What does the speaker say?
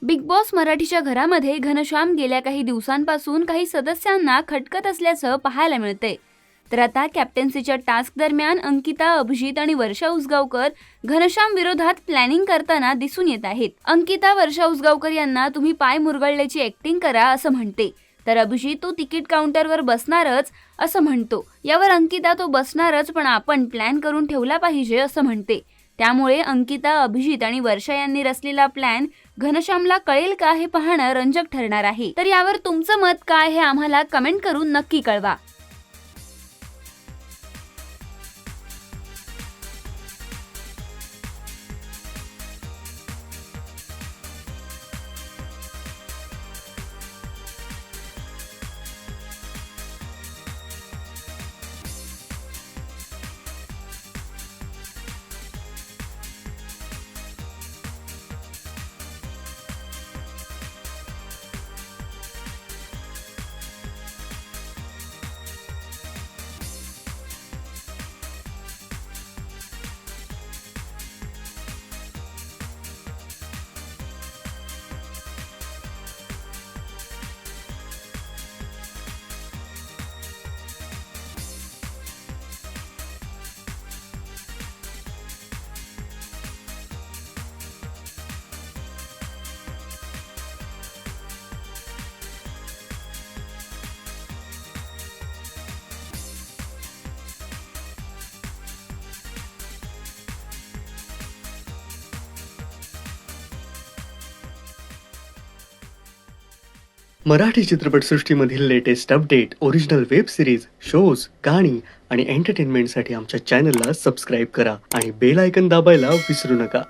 Big boss मराठीच्या घरामध्ये घनश्याम गेल्या काही दिवसांपासून काही सदस्यांना खटकत असल्याचं पाहायला मिळतंय. तर आता कॅप्टन्सीच्या टास्क दरम्यान अंकिता, अभिजित आणि वर्षा उसगावकर घनश्याम विरोधात प्लॅनिंग करताना दिसून येत आहेत. अंकिता वर्षा उसगावकर यांना तुम्ही पाय मुरगळल्याची ऍक्टिंग करा असं म्हणते, तर अभिजित तो तिकीट काउंटरवर बसणारच असं म्हणतो. यावर अंकिता तो बसणारच, पण आपण प्लॅन करून ठेवला पाहिजे असं म्हणते. त्यामुळे अंकिता, अभिजित आणि वर्षा यांनी रचलेला प्लॅन घनश्यामला कळेल का हे पाहणं रंजक ठरणार आहे. तर यावर तुमचं मत काय हे आम्हाला कमेंट करून नक्की कळवा. मराठी चित्रपटसृष्टीमधील latest update, original web series, shows, गाणी आणि एंटरटेनमेंटसाठी आमच्या चॅनलला सबस्क्राईब करा आणि बेल आयकॉन दाबायला विसरू नका.